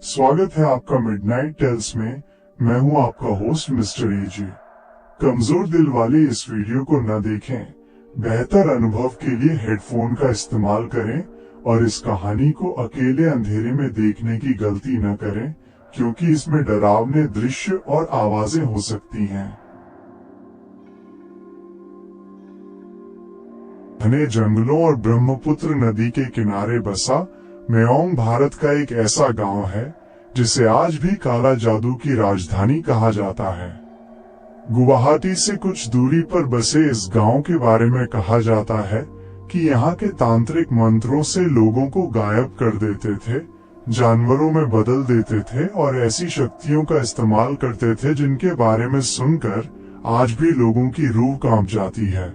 स्वागत है आपका मिडनाइट टेल्स में। मैं हूं आपका होस्ट मिस्टर एजी। कमजोर दिल वाले इस वीडियो को न देखें। बेहतर अनुभव के लिए हेडफोन का इस्तेमाल करें और इस कहानी को अकेले अंधेरे में देखने की गलती न करें, क्योंकि इसमें डरावने दृश्य और आवाजें हो सकती हैं। घने जंगलों और ब्रह्मपुत्र नदी के किनारे बसा मेओंग भारत का एक ऐसा गांव है जिसे आज भी काला जादू की राजधानी कहा जाता है। गुवाहाटी से कुछ दूरी पर बसे इस गांव के बारे में कहा जाता है कि यहाँ के तांत्रिक मंत्रों से लोगों को गायब कर देते थे, जानवरों में बदल देते थे और ऐसी शक्तियों का इस्तेमाल करते थे जिनके बारे में सुनकर आज भी लोगों की रूह कांप जाती है।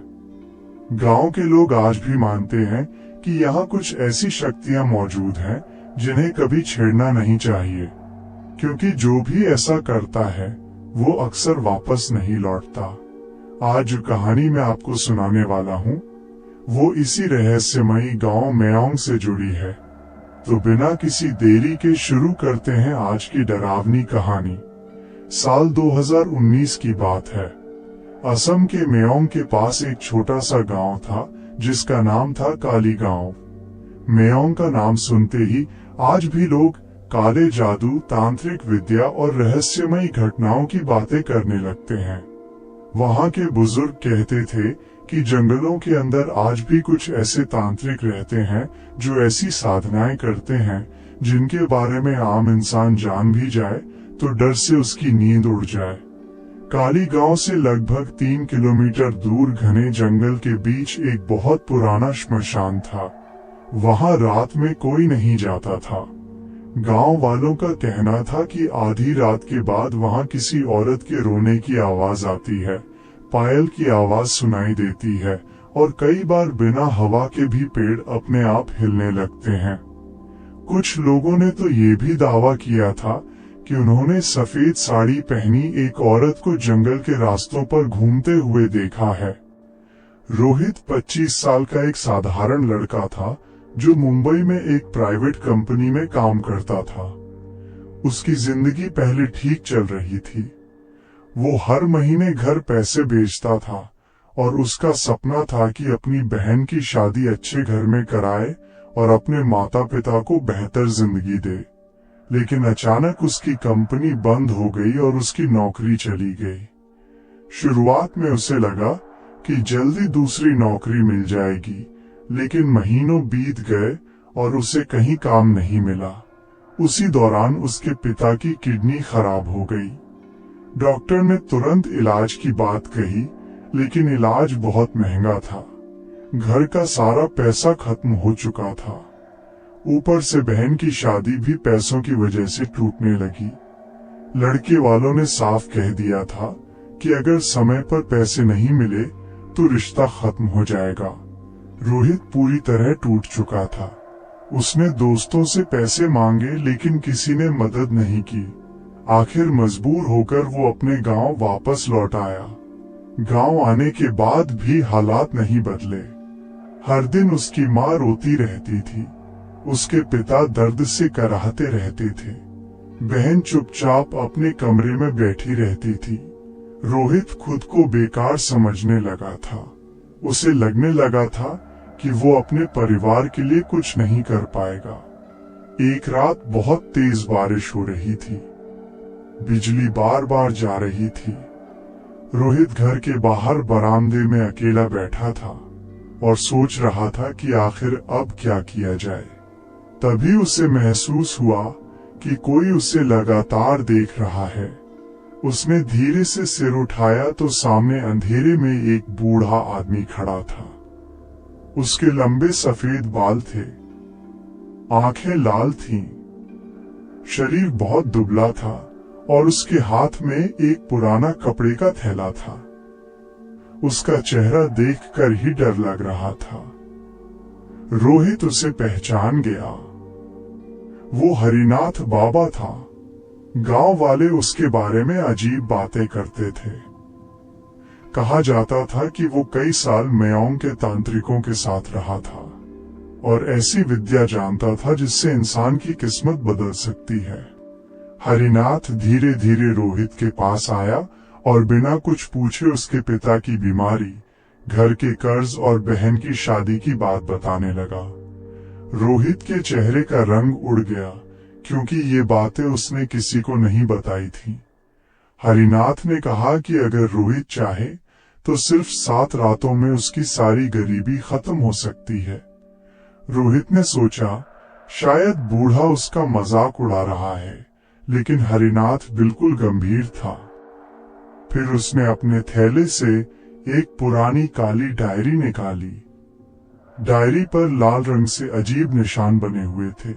गांव के लोग आज भी मानते हैं कि यहाँ कुछ ऐसी शक्तियां मौजूद हैं जिन्हें कभी छेड़ना नहीं चाहिए, क्योंकि जो भी ऐसा करता है वो अक्सर वापस नहीं लौटता। आज जो कहानी मैं आपको सुनाने वाला हूँ वो इसी रहस्यमयी गांव मेओंग से जुड़ी है। तो बिना किसी देरी के शुरू करते हैं आज की डरावनी कहानी। साल 2019 की बात है। असम के मेओंग के पास एक छोटा सा गांव था जिसका नाम था काली गांव। मेओंग का नाम सुनते ही आज भी लोग काले जादू, तांत्रिक विद्या और रहस्यमयी घटनाओं की बातें करने लगते हैं। वहां के बुजुर्ग कहते थे कि जंगलों के अंदर आज भी कुछ ऐसे तांत्रिक रहते हैं जो ऐसी साधनाएं करते हैं जिनके बारे में आम इंसान जान भी जाए तो डर से उसकी नींद उड़ जाए। काली गांव से लगभग 3 किलोमीटर दूर घने जंगल के बीच एक बहुत पुराना श्मशान था। वहां रात में कोई नहीं जाता था। गांव वालों का कहना था कि आधी रात के बाद वहां किसी औरत के रोने की आवाज आती है, पायल की आवाज सुनाई देती है और कई बार बिना हवा के भी पेड़ अपने आप हिलने लगते हैं। कुछ लोगों ने तो ये भी दावा किया था कि उन्होंने सफेद साड़ी पहनी एक औरत को जंगल के रास्तों पर घूमते हुए देखा है। रोहित 25 साल का एक साधारण लड़का था जो मुंबई में एक प्राइवेट कंपनी में काम करता था। उसकी जिंदगी पहले ठीक चल रही थी। वो हर महीने घर पैसे भेजता था और उसका सपना था कि अपनी बहन की शादी अच्छे घर में कराए और अपने माता पिता को बेहतर जिंदगी दे। लेकिन अचानक उसकी कंपनी बंद हो गई और उसकी नौकरी चली गई। शुरुआत में उसे लगा कि जल्दी दूसरी नौकरी मिल जाएगी, लेकिन महीनों बीत गए और उसे कहीं काम नहीं मिला। उसी दौरान उसके पिता की किडनी खराब हो गई। डॉक्टर ने तुरंत इलाज की बात कही, लेकिन इलाज बहुत महंगा था। घर का सारा पैसा खत्म हो चुका था। ऊपर से बहन की शादी भी पैसों की वजह से टूटने लगी। लड़के वालों ने साफ कह दिया था कि अगर समय पर पैसे नहीं मिले तो रिश्ता खत्म हो जाएगा। रोहित पूरी तरह टूट चुका था। उसने दोस्तों से पैसे मांगे, लेकिन किसी ने मदद नहीं की। आखिर मजबूर होकर वो अपने गांव वापस लौट आया। गांव आने के बाद भी हालात नहीं बदले। हर दिन उसकी माँ रोती रहती थी। उसके पिता दर्द से कराहते रहते थे। बहन चुपचाप अपने कमरे में बैठी रहती थी। रोहित खुद को बेकार समझने लगा था। उसे लगने लगा था कि वो अपने परिवार के लिए कुछ नहीं कर पाएगा। एक रात बहुत तेज बारिश हो रही थी। बिजली बार बार जा रही थी। रोहित घर के बाहर बरामदे में अकेला बैठा था और सोच रहा था कि आखिर अब क्या किया जाए। तभी उसे महसूस हुआ कि कोई उसे लगातार देख रहा है। उसने धीरे से सिर उठाया तो सामने अंधेरे में एक बूढ़ा आदमी खड़ा था। उसके लंबे सफेद बाल थे, आंखें लाल थीं, शरीर बहुत दुबला था और उसके हाथ में एक पुराना कपड़े का थैला था। उसका चेहरा देखकर ही डर लग रहा था। रोहित उसे पहचान गया। वो हरिनाथ बाबा था। गांव वाले उसके बारे में अजीब बातें करते थे। कहा जाता था कि वो कई साल मेओंग के तांत्रिकों के साथ रहा था। और ऐसी विद्या जानता था जिससे इंसान की किस्मत बदल सकती है। हरिनाथ धीरे धीरे रोहित के पास आया और बिना कुछ पूछे उसके पिता की बीमारी, घर के कर्ज और बहन की शादी की बात बताने लगा। रोहित के चेहरे का रंग उड़ गया, क्योंकि ये बातें उसने किसी को नहीं बताई थी। हरिनाथ ने कहा कि अगर रोहित चाहे तो सिर्फ 7 रातों में उसकी सारी गरीबी खत्म हो सकती है। रोहित ने सोचा शायद बूढ़ा उसका मजाक उड़ा रहा है, लेकिन हरिनाथ बिल्कुल गंभीर था। फिर उसने अपने थैले से एक पुरानी काली डायरी निकाली। डायरी पर लाल रंग से अजीब निशान बने हुए थे।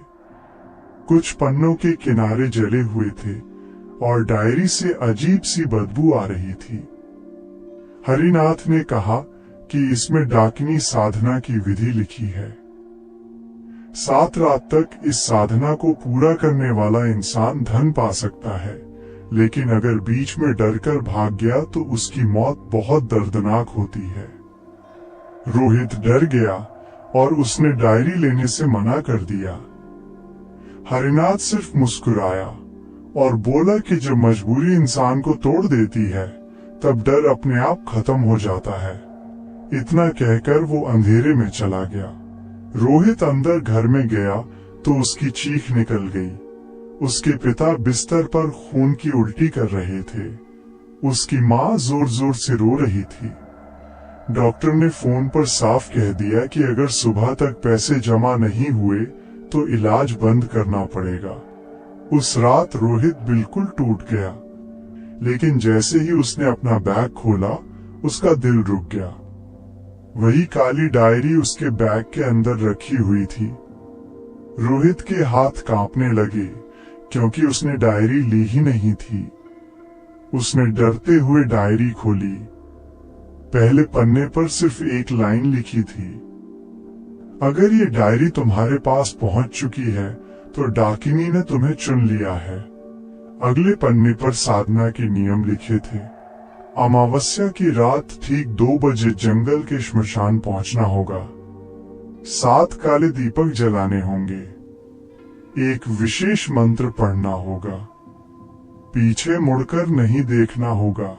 कुछ पन्नों के किनारे जले हुए थे और डायरी से अजीब सी बदबू आ रही थी। हरिनाथ ने कहा कि इसमें डाकिनी साधना की विधि लिखी है। 7 रात तक इस साधना को पूरा करने वाला इंसान धन पा सकता है, लेकिन अगर बीच में डरकर भाग गया तो उसकी मौत बहुत दर्दनाक होती है। रोहित डर गया और उसने डायरी लेने से मना कर दिया। हरिनाथ सिर्फ मुस्कुराया और बोला कि जब मजबूरी इंसान को तोड़ देती है, तब डर अपने आप खत्म हो जाता है। इतना कहकर वो अंधेरे में चला गया। रोहित अंदर घर में गया तो उसकी चीख निकल गई। उसके पिता बिस्तर पर खून की उल्टी कर रहे थे। उसकी माँ जोर जोर से रो रही थी। डॉक्टर ने फोन पर साफ कह दिया कि अगर सुबह तक पैसे जमा नहीं हुए तो इलाज बंद करना पड़ेगा। उस रात रोहित बिल्कुल टूट गया, लेकिन जैसे ही उसने अपना बैग खोला, उसका दिल रुक गया। वही काली डायरी उसके बैग के अंदर रखी हुई थी। रोहित के हाथ कांपने लगे, क्योंकि उसने डायरी ली ही नहीं थी। उसने डरते हुए डायरी खोली। पहले पन्ने पर सिर्फ एक लाइन लिखी थी, अगर ये डायरी तुम्हारे पास पहुंच चुकी है तो डाकिनी ने तुम्हें चुन लिया है। अगले पन्ने पर साधना के नियम लिखे थे। अमावस्या की रात ठीक 2 बजे जंगल के श्मशान पहुंचना होगा। 7 काले दीपक जलाने होंगे। एक विशेष मंत्र पढ़ना होगा। पीछे मुड़कर नहीं देखना होगा।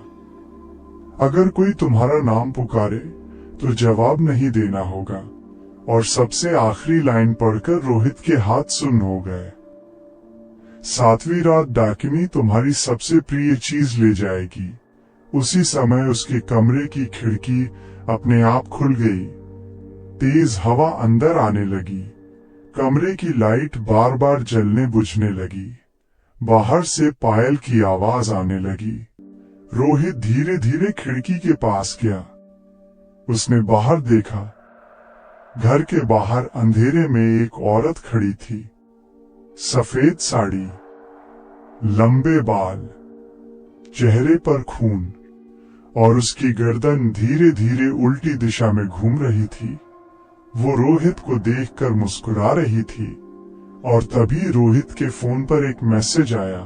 अगर कोई तुम्हारा नाम पुकारे तो जवाब नहीं देना होगा। और सबसे आखिरी लाइन पढ़कर रोहित के हाथ सुन्न हो गए। 7वीं रात डाकिनी तुम्हारी सबसे प्रिय चीज ले जाएगी। उसी समय उसके कमरे की खिड़की अपने आप खुल गई। तेज हवा अंदर आने लगी। कमरे की लाइट बार बार जलने बुझने लगी। बाहर से पायल की आवाज आने लगी। रोहित धीरे धीरे खिड़की के पास गया। उसने बाहर देखा। घर के बाहर अंधेरे में एक औरत खड़ी थी। सफेद साड़ी, लंबे बाल, चेहरे पर खून, और उसकी गर्दन धीरे धीरे उल्टी दिशा में घूम रही थी। वो रोहित को देखकर मुस्कुरा रही थी और तभी रोहित के फोन पर एक मैसेज आया,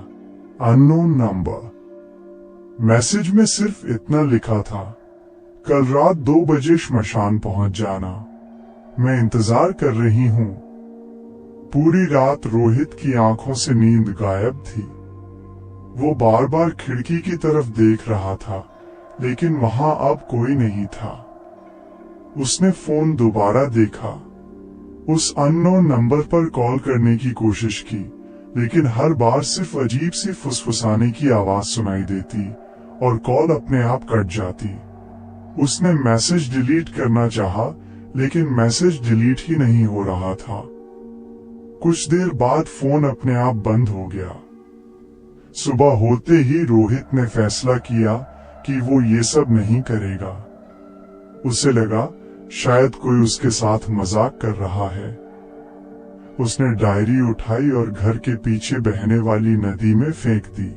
अननोन नंबर। मैसेज में सिर्फ इतना लिखा था, कल रात 2 बजे श्मशान पहुंच जाना, मैं इंतजार कर रही हूं। पूरी रात रोहित की आंखों से नींद गायब थी। वो बार बार खिड़की की तरफ देख रहा था, लेकिन वहां अब कोई नहीं था। उसने फोन दोबारा देखा। उस अननोन नंबर पर कॉल करने की कोशिश की, लेकिन हर बार सिर्फ अजीब सी फुसफुसाने की आवाज सुनाई देती और कॉल अपने आप कट जाती। उसने मैसेज डिलीट करना चाहा, लेकिन मैसेज डिलीट ही नहीं हो रहा था। कुछ देर बाद फोन अपने आप बंद हो गया। सुबह होते ही रोहित ने फैसला किया कि वो ये सब नहीं करेगा। उसे लगा शायद कोई उसके साथ मजाक कर रहा है। उसने डायरी उठाई और घर के पीछे बहने वाली नदी में फेंक दी।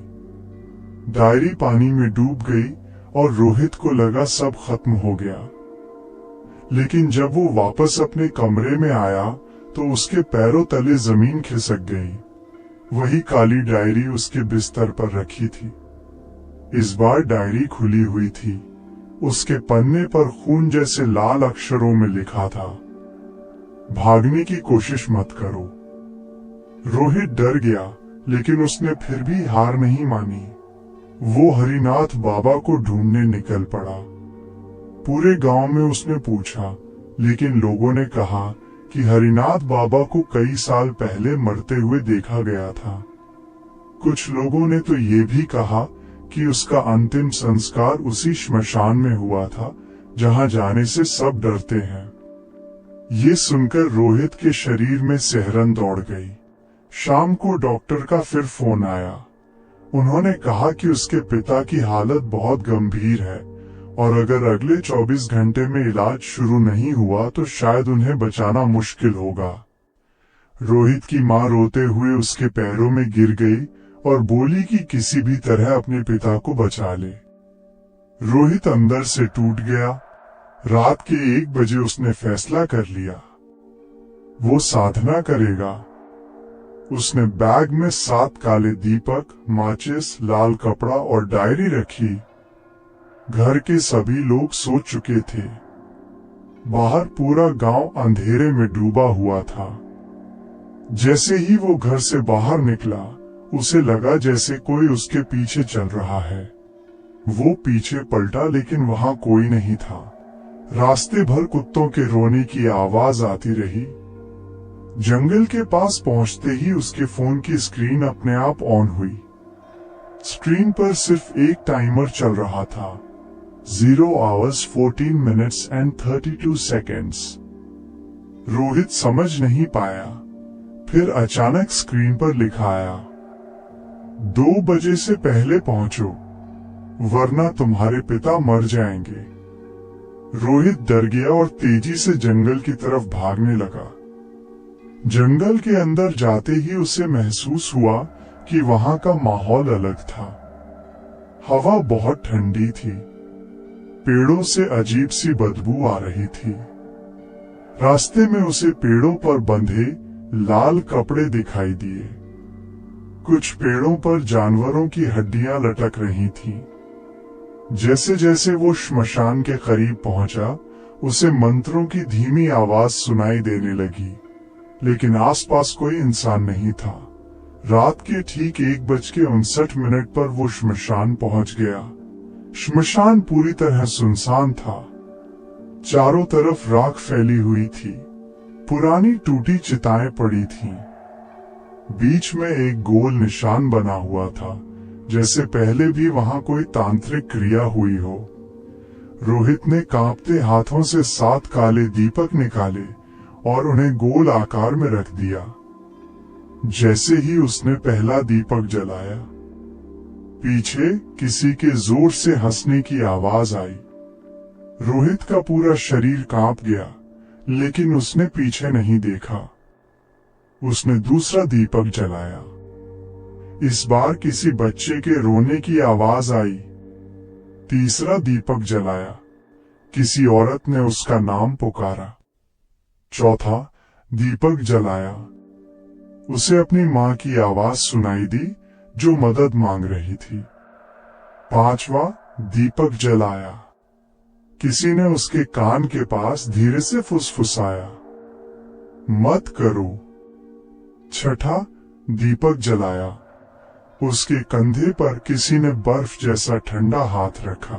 डायरी पानी में डूब गई और रोहित को लगा सब खत्म हो गया। लेकिन जब वो वापस अपने कमरे में आया तो उसके पैरों तले जमीन खिसक गई। वही काली डायरी उसके बिस्तर पर रखी थी। इस बार डायरी खुली हुई थी। उसके पन्ने पर खून जैसे लाल अक्षरों में लिखा था, भागने की कोशिश मत करो। रोहित डर गया, लेकिन उसने फिर भी हार नहीं मानी। वो हरिनाथ बाबा को ढूंढने निकल पड़ा। पूरे गांव में उसने पूछा, लेकिन लोगों ने कहा कि हरिनाथ बाबा को कई साल पहले मरते हुए देखा गया था। कुछ लोगों ने तो ये भी कहा कि उसका अंतिम संस्कार उसी श्मशान में हुआ था जहां जाने से सब डरते हैं। ये सुनकर रोहित के शरीर में सिहरन दौड़ गई। शाम को डॉक्टर का फिर फोन आया। उन्होंने कहा कि उसके पिता की हालत बहुत गंभीर है और अगर अगले 24 घंटे में इलाज शुरू नहीं हुआ तो शायद उन्हें बचाना मुश्किल होगा। रोहित की मां रोते हुए उसके पैरों में गिर गई और बोली कि किसी भी तरह अपने पिता को बचा ले। रोहित अंदर से टूट गया। रात के 1 बजे उसने फैसला कर लिया, वो साधना करेगा। उसने बैग में 7 काले दीपक, माचिस, लाल कपड़ा और डायरी रखी। घर के सभी लोग सो चुके थे। बाहर पूरा गांव अंधेरे में डूबा हुआ था। जैसे ही वो घर से बाहर निकला, उसे लगा जैसे कोई उसके पीछे चल रहा है। वो पीछे पलटा, लेकिन वहां कोई नहीं था। रास्ते भर कुत्तों के रोने की आवाज आती रही। जंगल के पास पहुंचते ही उसके फोन की स्क्रीन अपने आप ऑन हुई। स्क्रीन पर सिर्फ एक टाइमर चल रहा था, 0 hours 14 minutes and 32 seconds। Rohit समझ नहीं पाया। फिर अचानक स्क्रीन पर लिखा आया, 2 बजे से पहले पहुंचो, वरना तुम्हारे पिता मर जाएंगे। रोहित डर गया और तेजी से जंगल की तरफ भागने लगा। जंगल के अंदर जाते ही उसे महसूस हुआ कि वहां का माहौल अलग था। हवा बहुत ठंडी थी। पेड़ों से अजीब सी बदबू आ रही थी। रास्ते में उसे पेड़ों पर बंधे लाल कपड़े दिखाई दिए। कुछ पेड़ों पर जानवरों की हड्डियां लटक रही थीं। जैसे जैसे वो श्मशान के करीब पहुंचा, उसे मंत्रों की धीमी आवाज सुनाई देने लगी, लेकिन आसपास कोई इंसान नहीं था। रात के ठीक 1:59 पर वो श्मशान पहुंच गया। श्मशान पूरी तरह सुनसान था। चारों तरफ राख फैली हुई थी। पुरानी टूटी चिताएं पड़ी थीं। बीच में एक गोल निशान बना हुआ था, जैसे पहले भी वहां कोई तांत्रिक क्रिया हुई हो। रोहित ने कांपते हाथों से 7 काले दीपक निकाले और उन्हें गोल आकार में रख दिया। जैसे ही उसने पहला दीपक जलाया, पीछे किसी के जोर से हंसने की आवाज आई। रोहित का पूरा शरीर कांप गया, लेकिन उसने पीछे नहीं देखा। उसने दूसरा दीपक जलाया। इस बार किसी बच्चे के रोने की आवाज आई। तीसरा दीपक जलाया। किसी औरत ने उसका नाम पुकारा। चौथा दीपक जलाया। उसे अपनी मां की आवाज सुनाई दी, जो मदद मांग रही थी। 5वां दीपक जलाया। किसी ने उसके कान के पास धीरे से फुसफुसाया, मत करो। 6ठा दीपक जलाया। उसके कंधे पर किसी ने बर्फ जैसा ठंडा हाथ रखा।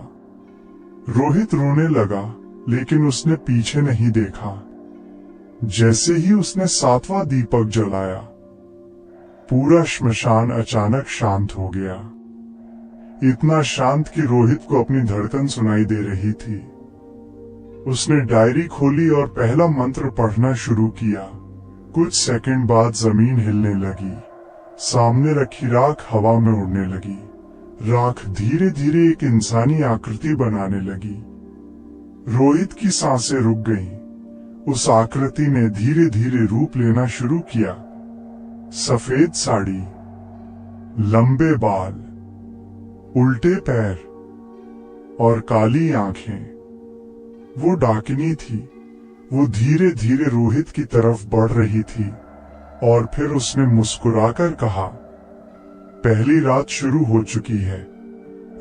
रोहित रोने लगा, लेकिन उसने पीछे नहीं देखा। जैसे ही उसने 7वां दीपक जलाया, पूरा श्मशान अचानक शांत हो गया। इतना शांत कि रोहित को अपनी धड़कन सुनाई दे रही थी। उसने डायरी खोली और पहला मंत्र पढ़ना शुरू किया। कुछ सेकंड बाद जमीन हिलने लगी। सामने रखी राख हवा में उड़ने लगी। राख धीरे धीरे एक इंसानी आकृति बनाने लगी। रोहित की सांसें रुक गईं। उस आकृति ने धीरे धीरे रूप लेना शुरू किया। सफेद साड़ी, लंबे बाल, उल्टे पैर और काली आंखें। वो डाकिनी थी। वो धीरे धीरे रोहित की तरफ बढ़ रही थी और फिर उसने मुस्कुराकर कहा, पहली रात शुरू हो चुकी है।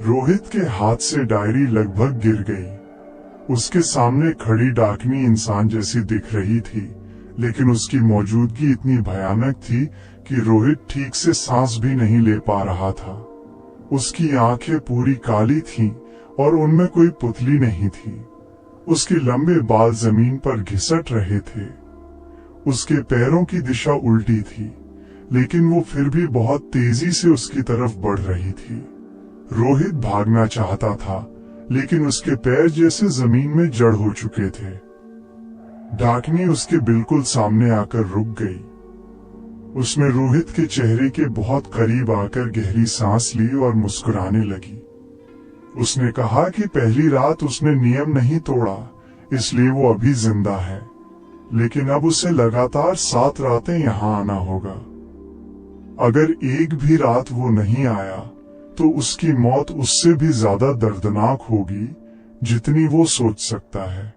रोहित के हाथ से डायरी लगभग गिर गई। उसके सामने खड़ी डाकनी इंसान जैसी दिख रही थी, लेकिन उसकी मौजूदगी इतनी भयानक थी कि रोहित ठीक से सांस भी नहीं ले पा रहा था। उसकी आंखें पूरी काली थीं और उनमें कोई पुतली नहीं थी। उसके लंबे बाल जमीन पर घिसट रहे थे। उसके पैरों की दिशा उल्टी थी, लेकिन वो फिर भी बहुत तेजी से उसकी तरफ बढ़ रही थी। रोहित भागना चाहता था, लेकिन उसके पैर जैसे जमीन में जड़ हो चुके थे। डाकनी उसके बिल्कुल सामने आकर रुक गई। उसने रोहित के चेहरे के बहुत करीब आकर गहरी सांस ली और मुस्कुराने लगी। उसने कहा कि पहली रात उसने नियम नहीं तोड़ा, इसलिए वो अभी जिंदा है, लेकिन अब उसे लगातार 7 रातें यहाँ आना होगा। अगर एक भी रात वो नहीं आया तो उसकी मौत उससे भी ज्यादा दर्दनाक होगी जितनी वो सोच सकता है।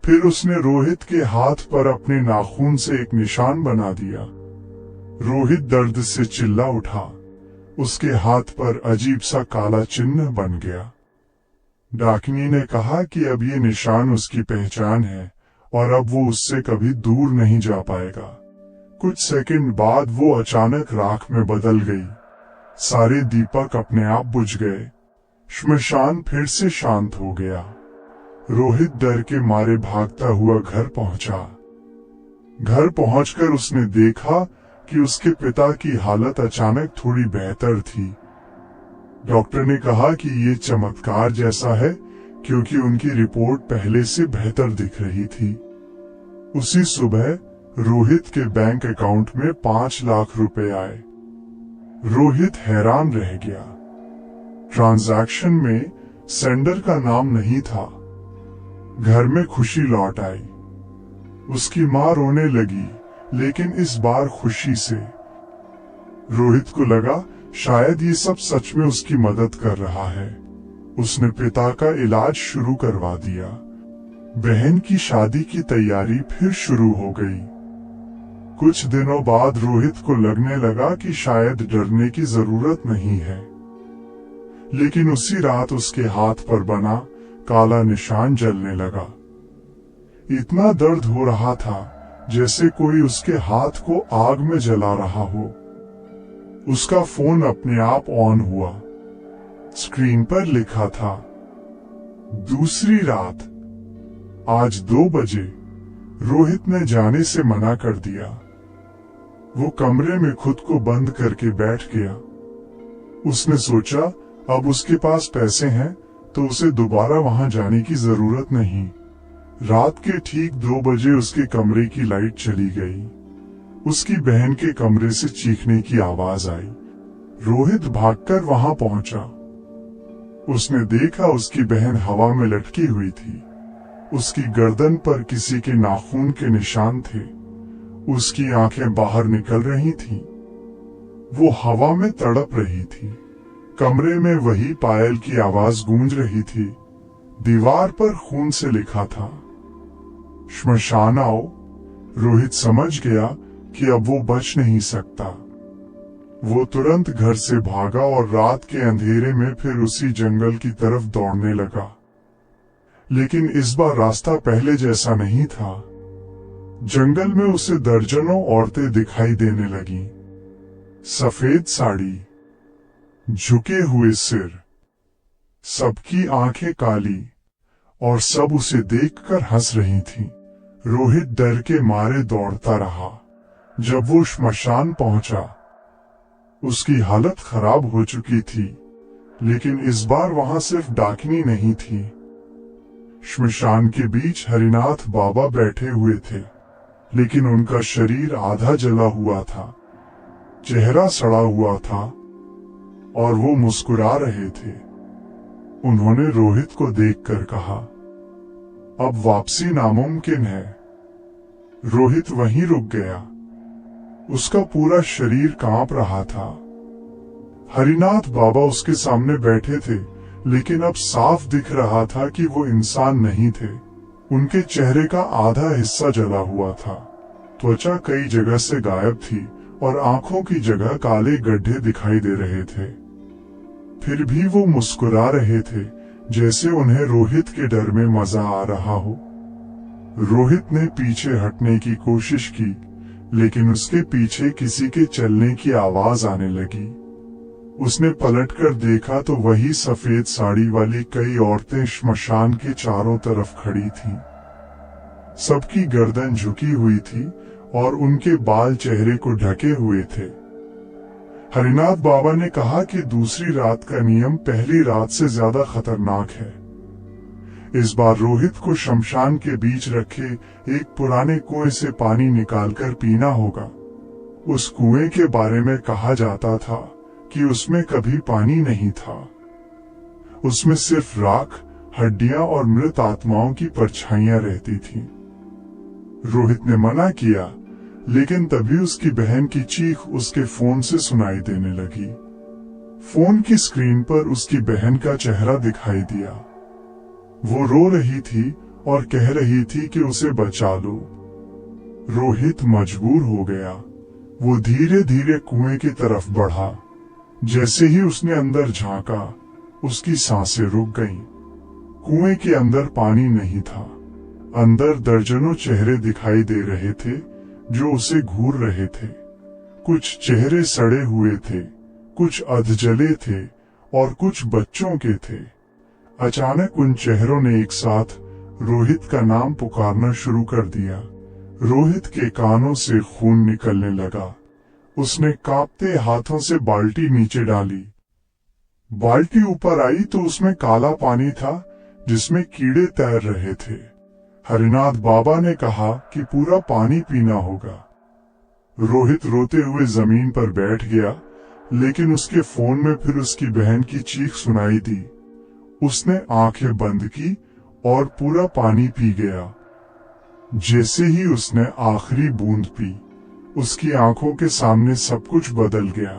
फिर उसने रोहित के हाथ पर अपने नाखून से एक निशान बना दिया। रोहित दर्द से चिल्ला उठा। उसके हाथ पर अजीब सा काला चिन्ह बन गया। डाकिनी ने कहा कि अब ये निशान उसकी पहचान है और अब वो उससे कभी दूर नहीं जा पाएगा। कुछ सेकंड बाद वो अचानक राख में बदल गई। सारे दीपक अपने आप बुझ गए। श्मशान फिर से शांत हो गया। रोहित डर के मारे भागता हुआ घर पहुंचा। घर पहुंचकर उसने देखा कि उसके पिता की हालत अचानक थोड़ी बेहतर थी। डॉक्टर ने कहा कि ये चमत्कार जैसा है, क्योंकि उनकी रिपोर्ट पहले से बेहतर दिख रही थी। उसी सुबह रोहित के बैंक अकाउंट में 5 लाख रुपए आए। रोहित हैरान रह गया। ट्रांजैक्शन में सेंडर का नाम नहीं था। घर में खुशी लौट आई। उसकी मां रोने लगी, लेकिन इस बार खुशी से। रोहित को लगा शायद ये सब सच में उसकी मदद कर रहा है। उसने पिता का इलाज शुरू करवा दिया। बहन की शादी की तैयारी फिर शुरू हो गई। कुछ दिनों बाद रोहित को लगने लगा कि शायद डरने की जरूरत नहीं है, लेकिन उसी रात उसके हाथ पर बना काला निशान जलने लगा। इतना दर्द हो रहा था जैसे कोई उसके हाथ को आग में जला रहा हो। उसका फोन अपने आप ऑन हुआ। स्क्रीन पर लिखा था, दूसरी रात, आज 2 बजे। रोहित ने जाने से मना कर दिया। वो कमरे में खुद को बंद करके बैठ गया। उसने सोचा अब उसके पास पैसे हैं तो उसे दोबारा वहां जाने की जरूरत नहीं। रात के ठीक 2 बजे उसके कमरे की लाइट चली गई। उसकी बहन के कमरे से चीखने की आवाज आई। रोहित भागकर वहां पहुंचा। उसने देखा उसकी बहन हवा में लटकी हुई थी। उसकी गर्दन पर किसी के नाखून के निशान थे। उसकी आंखें बाहर निकल रही थीं। वो हवा में तड़प रही थी। कमरे में वही पायल की आवाज गूंज रही थी। दीवार पर खून से लिखा था, श्मशान आओ। रोहित समझ गया कि अब वो बच नहीं सकता। वो तुरंत घर से भागा और रात के अंधेरे में फिर उसी जंगल की तरफ दौड़ने लगा। लेकिन इस बार रास्ता पहले जैसा नहीं था। जंगल में उसे दर्जनों औरतें दिखाई देने लगीं। सफेद साड़ी, झुके हुए सिर, सबकी आंखें काली, और सब उसे देखकर हंस रही थीं। रोहित डर के मारे दौड़ता रहा। जब वो श्मशान पहुंचा, उसकी हालत खराब हो चुकी थी, लेकिन इस बार वहां सिर्फ डाकिनी नहीं थी। श्मशान के बीच हरिनाथ बाबा बैठे हुए थे, लेकिन उनका शरीर आधा जला हुआ था, चेहरा सड़ा हुआ था और वो मुस्कुरा रहे थे। उन्होंने रोहित को देखकर कहा, अब वापसी नामुमकिन है। रोहित वहीं रुक गया। उसका पूरा शरीर कांप रहा था। हरिनाथ बाबा उसके सामने बैठे थे, लेकिन अब साफ दिख रहा था कि वो इंसान नहीं थे। उनके चेहरे का आधा हिस्सा जला हुआ था। त्वचा कई जगह से गायब थी और आंखों की जगह काले गड्ढे दिखाई दे रहे थे। फिर भी वो मुस्कुरा रहे थे, जैसे उन्हें रोहित के डर में मजा आ रहा हो। रोहित ने पीछे हटने की कोशिश की, लेकिन उसके पीछे किसी के चलने की आवाज आने लगी। उसने पलटकर देखा तो वही सफेद साड़ी वाली कई औरतें श्मशान के चारों तरफ खड़ी थीं। सबकी गर्दन झुकी हुई थी और उनके बाल चेहरे को ढके हुए थे। हरिनाथ बाबा ने कहा कि दूसरी रात का नियम पहली रात से ज्यादा खतरनाक है। इस बार रोहित को शमशान के बीच रखे एक पुराने कुएं से पानी निकालकर पीना होगा। उस कुएं के बारे में कहा जाता था कि उसमें कभी पानी नहीं था। उसमें सिर्फ राख, हड्डियां और मृत आत्माओं की परछाइयां रहती थीं। रोहित ने मना किया, लेकिन तभी उसकी बहन की चीख उसके फोन से सुनाई देने लगी। फोन की स्क्रीन पर उसकी बहन का चेहरा दिखाई दिया। वो रो रही थी और कह रही थी कि उसे बचा लो। रोहित मजबूर हो गया। वो धीरे धीरे कुएं की तरफ बढ़ा। जैसे ही उसने अंदर झांका, उसकी सांसें रुक गईं। कुएं के अंदर पानी नहीं था। अंदर दर्जनों चेहरे दिखाई दे रहे थे जो उसे घूर रहे थे। कुछ चेहरे सड़े हुए थे, कुछ अधजले थे और कुछ बच्चों के थे। अचानक उन चेहरों ने एक साथ रोहित का नाम पुकारना शुरू कर दिया। रोहित के कानों से खून निकलने लगा। उसने कांपते हाथों से बाल्टी नीचे डाली। बाल्टी ऊपर आई तो उसमें काला पानी था जिसमें कीड़े तैर रहे थे। हरिनाथ बाबा ने कहा कि पूरा पानी पीना होगा। रोहित रोते हुए जमीन पर बैठ गया, लेकिन उसके फोन में फिर उसकी बहन की चीख सुनाई दी। उसने आंखें बंद की और पूरा पानी पी गया। जैसे ही उसने आखिरी बूंद पी, उसकी आंखों के सामने सब कुछ बदल गया।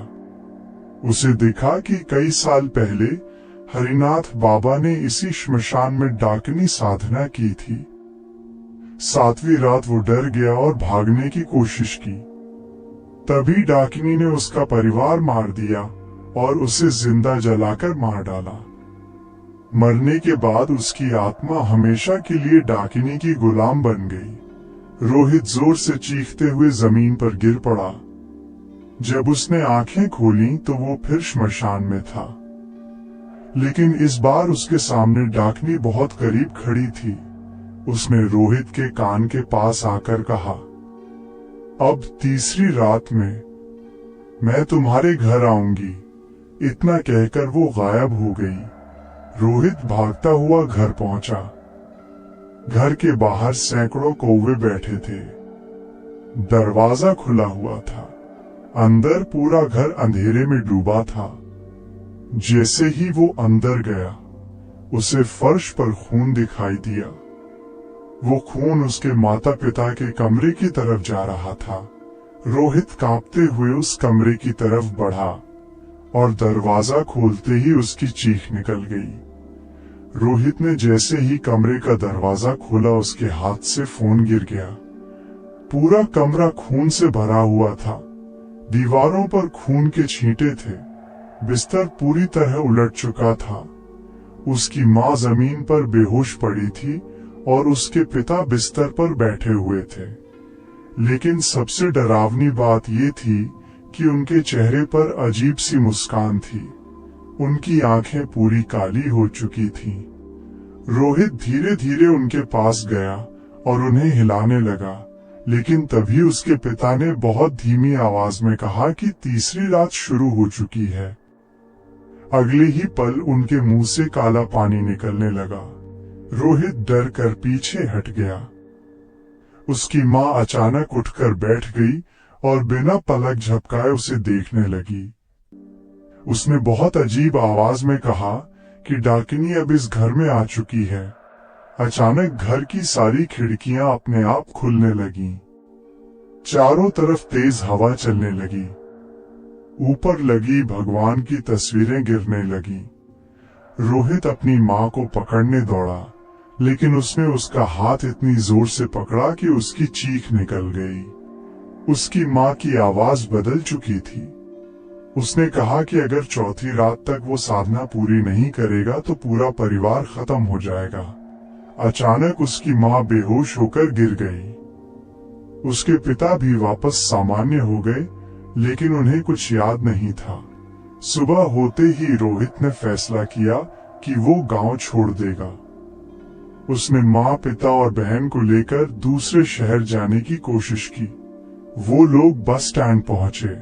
उसे दिखा कि कई साल पहले हरिनाथ बाबा ने इसी श्मशान में डाकनी साधना की थी। 7वीं रात वो डर गया और भागने की कोशिश की। तभी डाकिनी ने उसका परिवार मार दिया और उसे जिंदा जलाकर मार डाला। मरने के बाद उसकी आत्मा हमेशा के लिए डाकिनी की गुलाम बन गई। रोहित जोर से चीखते हुए जमीन पर गिर पड़ा। जब उसने आंखें खोली तो वो फिर श्मशान में था, लेकिन इस बार उसके सामने डाकनी बहुत करीब खड़ी थी। उसने रोहित के कान के पास आकर कहा, अब तीसरी रात में मैं तुम्हारे घर आऊंगी। इतना कहकर वो गायब हो गई। रोहित भागता हुआ घर पहुंचा। घर के बाहर सैकड़ों कौवे बैठे थे। दरवाजा खुला हुआ था। अंदर पूरा घर अंधेरे में डूबा था। जैसे ही वो अंदर गया, उसे फर्श पर खून दिखाई दिया। वो खून उसके माता पिता के कमरे की तरफ जा रहा था। रोहित कांपते हुए उस कमरे की तरफ बढ़ा और दरवाजा खोलते ही उसकी चीख निकल गई। रोहित ने जैसे ही कमरे का दरवाजा खोला, उसके हाथ से फोन गिर गया। पूरा कमरा खून से भरा हुआ था। दीवारों पर खून के छींटे थे। बिस्तर पूरी तरह उलट चुका था। उसकी माँ जमीन पर बेहोश पड़ी थी और उसके पिता बिस्तर पर बैठे हुए थे। लेकिन सबसे डरावनी बात ये थी कि उनके चेहरे पर अजीब सी मुस्कान थी। उनकी आंखें पूरी काली हो चुकी थीं। रोहित धीरे धीरे उनके पास गया और उन्हें हिलाने लगा, लेकिन तभी उसके पिता ने बहुत धीमी आवाज में कहा कि तीसरी रात शुरू हो चुकी है। अगले ही पल उनके मुंह से काला पानी निकलने लगा। रोहित डर कर पीछे हट गया। उसकी माँ अचानक उठकर बैठ गई और बिना पलक झपकाए उसे देखने लगी। उसने बहुत अजीब आवाज में कहा कि डाकिनी अब इस घर में आ चुकी है। अचानक घर की सारी खिड़कियां अपने आप खुलने लगीं। चारों तरफ तेज हवा चलने लगी। ऊपर लगी भगवान की तस्वीरें गिरने लगी। रोहित अपनी माँ को पकड़ने दौड़ा, लेकिन उसने उसका हाथ इतनी जोर से पकड़ा कि उसकी चीख निकल गई। उसकी माँ की आवाज बदल चुकी थी। उसने कहा कि अगर चौथी रात तक वो साधना पूरी नहीं करेगा तो पूरा परिवार खत्म हो जाएगा। अचानक उसकी माँ बेहोश होकर गिर गई। उसके पिता भी वापस सामान्य हो गए, लेकिन उन्हें कुछ याद नहीं था। सुबह होते ही रोहित ने फैसला किया कि वो गांव छोड़ देगा। उसने माँ, पिता और बहन को लेकर दूसरे शहर जाने की कोशिश की। वो लोग बस स्टैंड पहुंचे।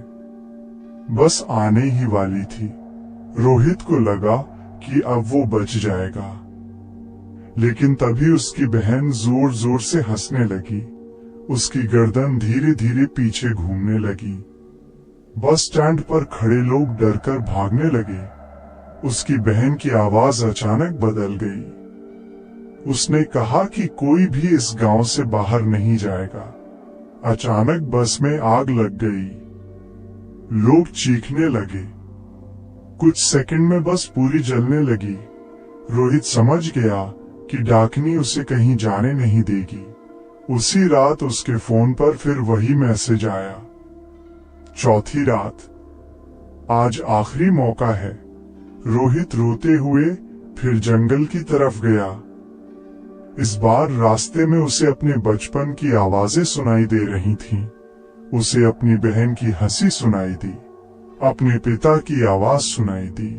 बस आने ही वाली थी। रोहित को लगा कि अब वो बच जाएगा, लेकिन तभी उसकी बहन जोर जोर से हंसने लगी। उसकी गर्दन धीरे धीरे पीछे घूमने लगी। बस स्टैंड पर खड़े लोग डरकर भागने लगे। उसकी बहन की आवाज अचानक बदल गई। उसने कहा कि कोई भी इस गांव से बाहर नहीं जाएगा। अचानक बस में आग लग गई। लोग चीखने लगे। कुछ सेकंड में बस पूरी जलने लगी। रोहित समझ गया कि डाकनी उसे कहीं जाने नहीं देगी। उसी रात उसके फोन पर फिर वही मैसेज आया। चौथी रात, आज आखिरी मौका है। रोहित रोते हुए फिर जंगल की तरफ गया। इस बार रास्ते में उसे अपने बचपन की आवाजें सुनाई दे रही थीं। उसे अपनी बहन की हंसी सुनाई दी, अपने पिता की आवाज सुनाई दी,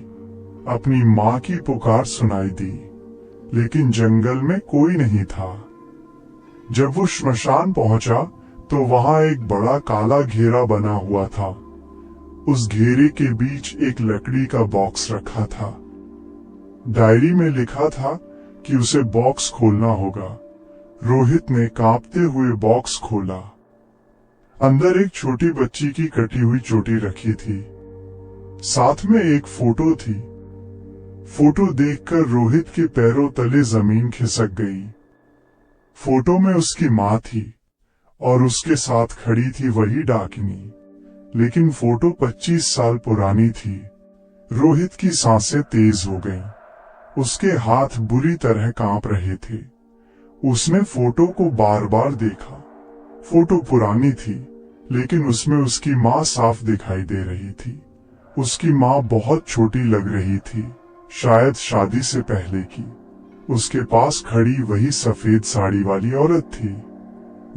अपनी माँ की पुकार सुनाई दी, लेकिन जंगल में कोई नहीं था। जब वो श्मशान पहुंचा तो वहां एक बड़ा काला घेरा बना हुआ था। उस घेरे के बीच एक लकड़ी का बॉक्स रखा था। डायरी में लिखा था कि उसे बॉक्स खोलना होगा। रोहित ने कांपते हुए बॉक्स खोला। अंदर एक छोटी बच्ची की कटी हुई चोटी रखी थी। साथ में एक फोटो थी। फोटो देखकर रोहित के पैरों तले जमीन खिसक गई। फोटो में उसकी माँ थी और उसके साथ खड़ी थी वही डाकिनी, लेकिन फोटो 25 साल पुरानी थी। रोहित की सांसें तेज हो गईं। उसके हाथ बुरी तरह कांप रहे थे। उसने फोटो को बार बार देखा। फोटो पुरानी थी, लेकिन उसमें उसकी माँ साफ दिखाई दे रही थी। उसकी माँ बहुत छोटी लग रही थी, शायद शादी से पहले की। उसके पास खड़ी वही सफेद साड़ी वाली औरत थी,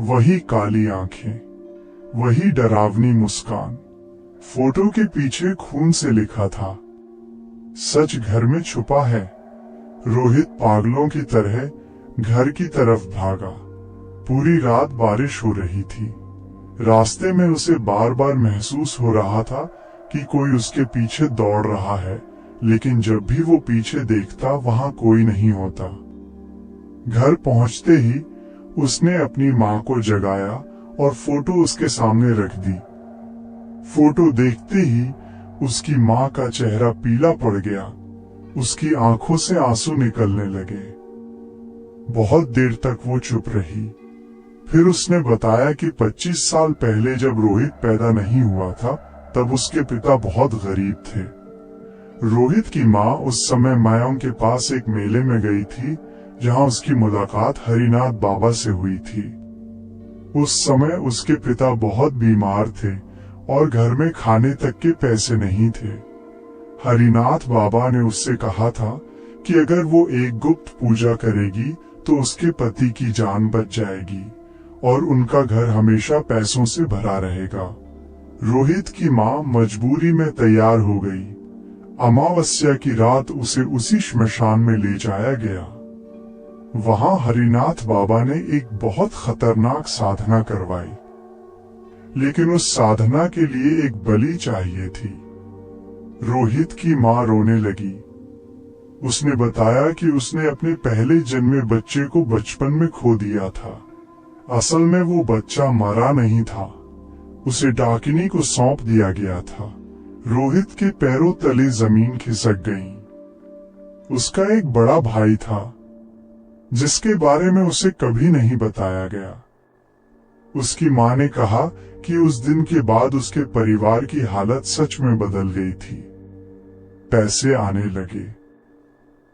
वही काली आंखें, वही डरावनी मुस्कान। फोटो के पीछे खून से लिखा था, सच घर में छुपा है। रोहित पागलों की तरह घर की तरफ भागा। पूरी रात बारिश हो रही थी। रास्ते में उसे बार बार महसूस हो रहा था कि कोई उसके पीछे दौड़ रहा है, लेकिन जब भी वो पीछे देखता वहां कोई नहीं होता। घर पहुंचते ही उसने अपनी माँ को जगाया और फोटो उसके सामने रख दी। फोटो देखते ही उसकी माँ का चेहरा पीला पड़ गया। उसकी आंखों से आंसू निकलने लगे। बहुत देर तक वो चुप रही। फिर उसने बताया कि 25 साल पहले जब रोहित पैदा नहीं हुआ था, तब उसके पिता बहुत गरीब थे। रोहित की माँ उस समय मायों के पास एक मेले में गई थी, जहाँ उसकी मुलाकात हरिनाथ बाबा से हुई थी। उस समय उसके पिता बहुत बीमार थे और घर में खाने तक के पैसे नहीं थे। हरिनाथ बाबा ने उससे कहा था कि अगर वो एक गुप्त पूजा करेगी तो उसके पति की जान बच जाएगी और उनका घर हमेशा पैसों से भरा रहेगा। रोहित की माँ मजबूरी में तैयार हो गई। अमावस्या की रात उसे उसी श्मशान में ले जाया गया। वहां हरिनाथ बाबा ने एक बहुत खतरनाक साधना करवाई, लेकिन उस साधना के लिए एक बलि चाहिए थी। रोहित की माँ रोने लगी। उसने बताया कि उसने अपने पहले जन्मे बच्चे को बचपन में खो दिया था। असल में वो बच्चा मरा नहीं था, उसे डाकिनी को सौंप दिया गया था। रोहित के पैरों तले जमीन खिसक गई। उसका एक बड़ा भाई था, जिसके बारे में उसे कभी नहीं बताया गया। उसकी माँ ने कहा कि उस दिन के बाद उसके परिवार की हालत सच में बदल गई थी। पैसे आने लगे,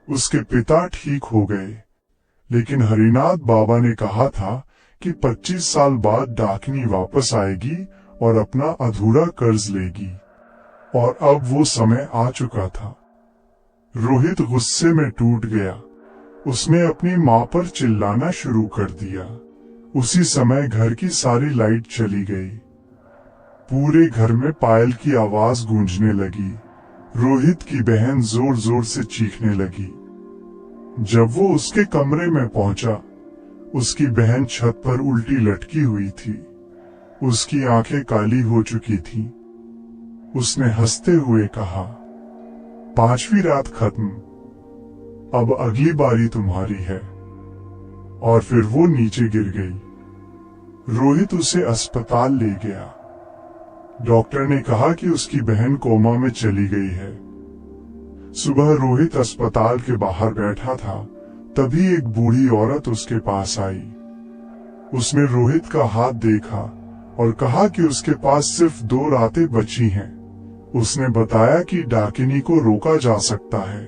उसके पिता ठीक हो गए, लेकिन हरिनाथ बाबा ने कहा था कि 25 साल बाद डाकनी वापस आएगी और अपना अधूरा कर्ज लेगी, और अब वो समय आ चुका था। रोहित गुस्से में टूट गया। उसने अपनी माँ पर चिल्लाना शुरू कर दिया। उसी समय घर की सारी लाइट चली गई। पूरे घर में पायल की आवाज गूंजने लगी। रोहित की बहन जोर जोर से चीखने लगी। जब वो उसके कमरे में पहुंचा, उसकी बहन छत पर उल्टी लटकी हुई थी। उसकी आंखें काली हो चुकी थीं। उसने हंसते हुए कहा, 5वीं रात खत्म, अब अगली बारी तुम्हारी है। और फिर वो नीचे गिर गई। रोहित उसे अस्पताल ले गया। डॉक्टर ने कहा कि उसकी बहन कोमा में चली गई है। सुबह रोहित अस्पताल के बाहर बैठा था, तभी एक बूढ़ी औरत उसके पास आई। उसने रोहित का हाथ देखा और कहा कि उसके पास सिर्फ 2 रातें बची हैं। उसने बताया कि डाकिनी को रोका जा सकता है,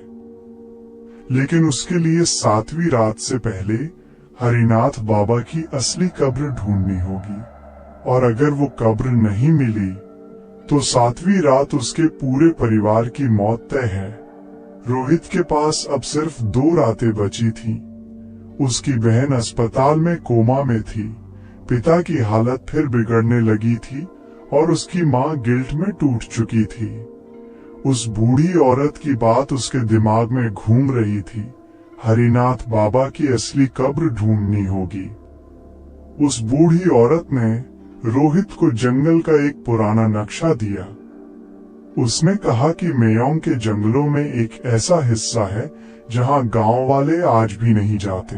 लेकिन उसके लिए 7वीं रात से पहले हरिनाथ बाबा की असली कब्र ढूंढनी होगी। और अगर वो कब्र नहीं मिली तो 7वीं रात उसके पूरे परिवार की मौत तय है। रोहित के पास अब सिर्फ 2 रातें बची थीं। उसकी बहन अस्पताल में कोमा में थी। पिता की हालत फिर बिगड़ने लगी थी और उसकी माँ गिल्ट में टूट चुकी थी। उस बूढ़ी औरत की बात उसके दिमाग में घूम रही थी। हरिनाथ बाबा की असली कब्र ढूंढनी होगी। उस बूढ़ी औरत ने रोहित को जंगल का एक पुराना नक्शा दिया। उसने कहा कि मेयोंग के जंगलों में एक ऐसा हिस्सा है जहां गांव वाले आज भी नहीं जाते।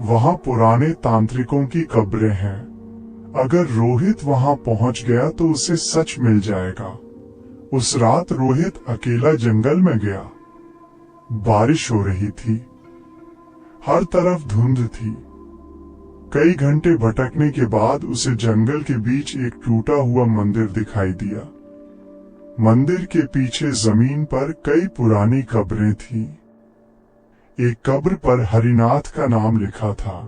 वहां पुराने तांत्रिकों की कब्रें हैं। अगर रोहित वहां पहुंच गया तो उसे सच मिल जाएगा। उस रात रोहित अकेला जंगल में गया। बारिश हो रही थी। हर तरफ धुंध थी। कई घंटे भटकने के बाद उसे जंगल के बीच एक टूटा हुआ मंदिर दिखाई दिया। मंदिर के पीछे जमीन पर कई पुरानी कब्रें थीं। एक कब्र पर हरिनाथ का नाम लिखा था।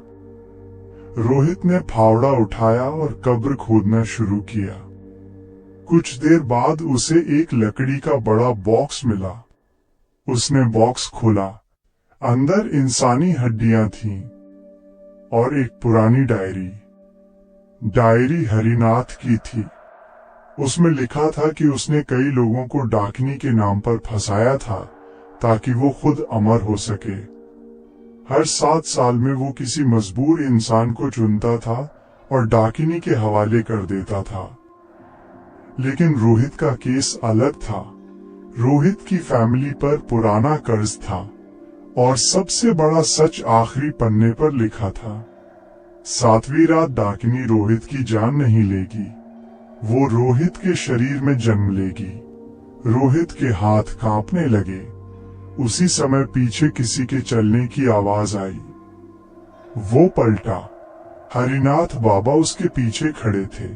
रोहित ने फावड़ा उठाया और कब्र खोदना शुरू किया। कुछ देर बाद उसे एक लकड़ी का बड़ा बॉक्स मिला। उसने बॉक्स खोला। अंदर इंसानी हड्डियां थीं और एक पुरानी डायरी। डायरी हरिनाथ की थी। उसमें लिखा था कि उसने कई लोगों को डाकिनी के नाम पर फंसाया था ताकि वो खुद अमर हो सके। हर 7 साल में वो किसी मजबूर इंसान को चुनता था और डाकिनी के हवाले कर देता था। लेकिन रोहित का केस अलग था। रोहित की फैमिली पर पुराना कर्ज था और सबसे बड़ा सच आखिरी पन्ने पर लिखा था। 7वीं रात डाकिनी रोहित की जान नहीं लेगी। वो रोहित के शरीर में जन्म लेगी। रोहित के हाथ कांपने लगे। उसी समय पीछे किसी के चलने की आवाज आई। वो पलटा। हरिनाथ बाबा उसके पीछे खड़े थे।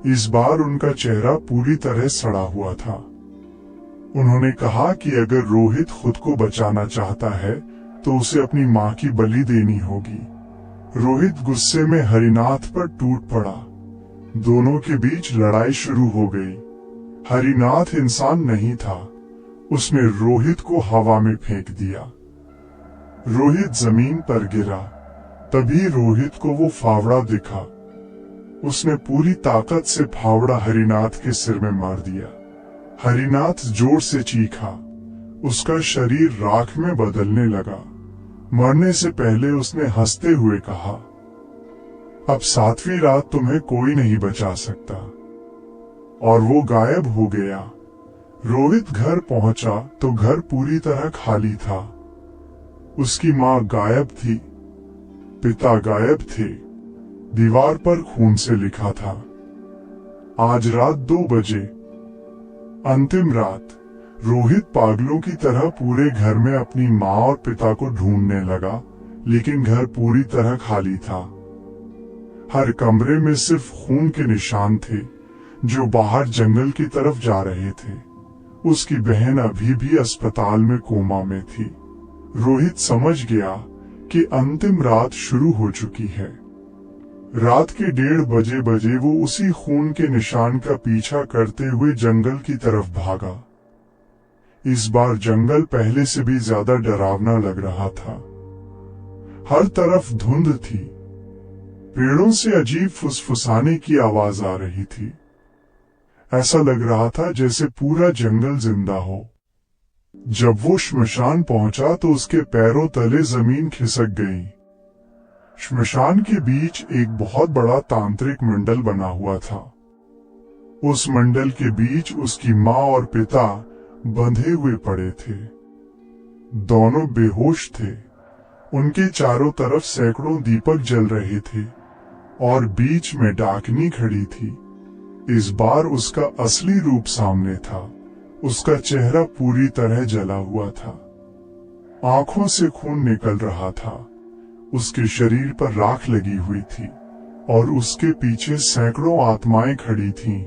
इस बार उनका चेहरा पूरी तरह सड़ा हुआ था। उन्होंने कहा कि अगर रोहित खुद को बचाना चाहता है तो उसे अपनी माँ की बलि देनी होगी। रोहित गुस्से में हरिनाथ पर टूट पड़ा। दोनों के बीच लड़ाई शुरू हो गई। हरिनाथ इंसान नहीं था। उसने रोहित को हवा में फेंक दिया। रोहित जमीन पर गिरा। तभी रोहित को वो फावड़ा दिखा। उसने पूरी ताकत से फावड़ा हरिनाथ के सिर में मार दिया। हरिनाथ जोर से चीखा। उसका शरीर राख में बदलने लगा। मरने से पहले उसने हंसते हुए कहा, अब 7वीं रात तुम्हें कोई नहीं बचा सकता। और वो गायब हो गया। रोहित घर पहुंचा तो घर पूरी तरह खाली था। उसकी माँ गायब थी। पिता गायब थे। दीवार पर खून से लिखा था, आज रात 2 बजे। अंतिम रात। रोहित पागलों की तरह पूरे घर में अपनी माँ और पिता को ढूंढने लगा, लेकिन घर पूरी तरह खाली था। हर कमरे में सिर्फ खून के निशान थे जो बाहर जंगल की तरफ जा रहे थे। उसकी बहन अभी भी अस्पताल में कोमा में थी। रोहित समझ गया कि अंतिम रात शुरू हो चुकी है। रात के 1:30 बजे वो उसी खून के निशान का पीछा करते हुए जंगल की तरफ भागा। इस बार जंगल पहले से भी ज्यादा डरावना लग रहा था। हर तरफ धुंध थी, पेड़ों से अजीब फुसफुसाने की आवाज आ रही थी। ऐसा लग रहा था जैसे पूरा जंगल जिंदा हो। जब वो श्मशान पहुंचा तो उसके पैरों तले जमीन खिसक गई। श्मशान के बीच एक बहुत बड़ा तांत्रिक मंडल बना हुआ था। उस मंडल के बीच उसकी माँ और पिता बंधे हुए पड़े थे। दोनों बेहोश थे। उनके चारों तरफ सैकड़ों दीपक जल रहे थे और बीच में डाकनी खड़ी थी। इस बार उसका असली रूप सामने था। उसका चेहरा पूरी तरह जला हुआ था। आंखों से खून निकल रहा था। उसके शरीर पर राख लगी हुई थी और उसके पीछे सैकड़ों आत्माएं खड़ी थीं।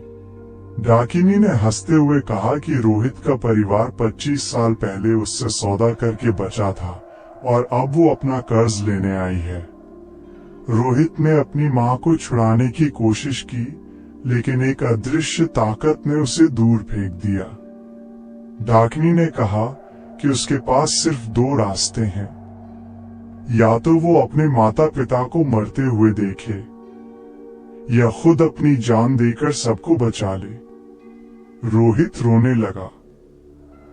डाकिनी ने हंसते हुए कहा कि रोहित का परिवार 25 साल पहले उससे सौदा करके बचा था और अब वो अपना कर्ज लेने आई है। रोहित ने अपनी मां को छुड़ाने की कोशिश की, लेकिन एक अदृश्य ताकत ने उसे दूर फेंक दिया। डाकिनी ने कहा कि उसके पास सिर्फ 2 रास्ते हैं, या तो वो अपने माता पिता को मरते हुए देखे या खुद अपनी जान देकर सबको बचा ले। रोहित रोने लगा।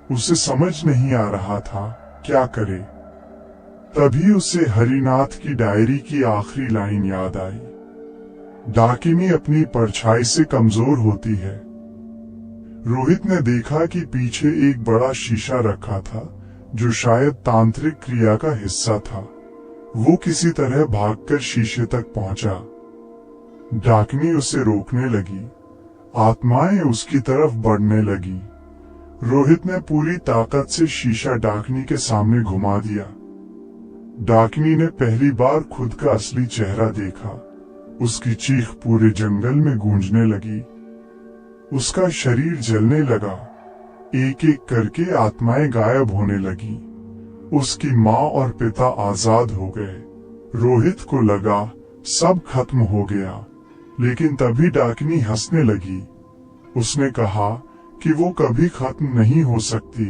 उसे समझ नहीं आ रहा था क्या करे। तभी उसे हरिनाथ की डायरी की आखिरी लाइन याद आई, डाकिनी अपनी परछाई से कमजोर होती है। रोहित ने देखा कि पीछे एक बड़ा शीशा रखा था जो शायद तांत्रिक क्रिया का हिस्सा था। वो किसी तरह भागकर शीशे तक पहुंचा। डाकिनी उसे रोकने लगी। आत्माएं उसकी तरफ बढ़ने लगी। रोहित ने पूरी ताकत से शीशा डाकिनी के सामने घुमा दिया। डाकिनी ने पहली बार खुद का असली चेहरा देखा। उसकी चीख पूरे जंगल में गूंजने लगी। उसका शरीर जलने लगा। एक एक करके आत्माएं गायब होने लगी। उसकी माँ और पिता आजाद हो गए। रोहित को लगा सब खत्म हो गया, लेकिन तभी डाकिनी हंसने लगी। उसने कहा कि वो कभी खत्म नहीं हो सकती।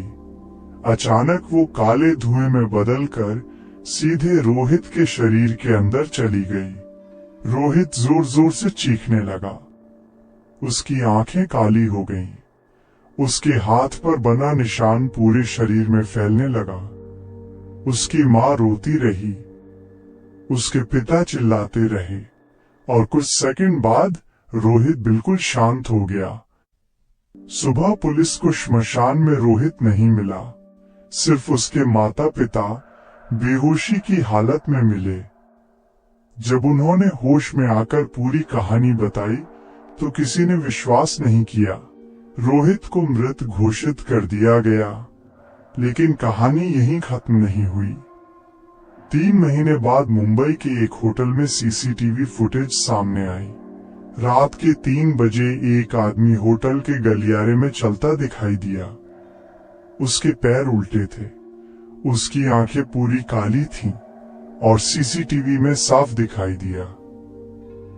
अचानक वो काले धुएं में बदलकर सीधे रोहित के शरीर के अंदर चली गई। रोहित जोर जोर से चीखने लगा। उसकी आंखें काली हो गईं। उसके हाथ पर बना निशान पूरे शरीर में फैलने लगा। उसकी माँ रोती रही। उसके पिता चिल्लाते रहे और कुछ सेकंड बाद रोहित बिल्कुल शांत हो गया। सुबह पुलिस को श्मशान में रोहित नहीं मिला। सिर्फ उसके माता पिता बेहोशी की हालत में मिले। जब उन्होंने होश में आकर पूरी कहानी बताई तो किसी ने विश्वास नहीं किया। रोहित को मृत घोषित कर दिया गया, लेकिन कहानी यहीं खत्म नहीं हुई। 3 महीने बाद मुंबई के एक होटल में सीसीटीवी फुटेज सामने आई। रात के 3 बजे एक आदमी होटल के गलियारे में चलता दिखाई दिया। उसके पैर उल्टे थे, उसकी आंखें पूरी काली थीं और सीसीटीवी में साफ दिखाई दिया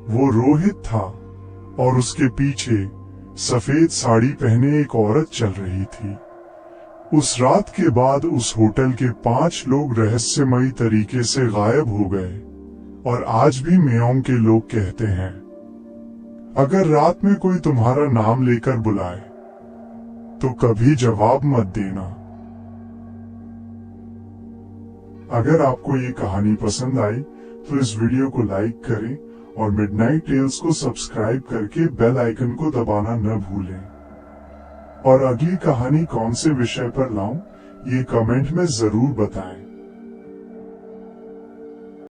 वो रोहित था और उसके पीछे सफेद साड़ी पहने एक औरत चल रही थी। उस रात के बाद उस होटल के 5 लोग रहस्यमयी तरीके से गायब हो गए और आज भी मेयोंग के लोग कहते हैं, अगर रात में कोई तुम्हारा नाम लेकर बुलाए तो कभी जवाब मत देना। अगर आपको ये कहानी पसंद आई तो इस वीडियो को लाइक करें और मिडनाइट टेल्स को सब्सक्राइब करके बेल आइकन को दबाना न भूलें। और अगली कहानी कौन से विषय पर लाऊं, ये कमेंट में जरूर बताएं।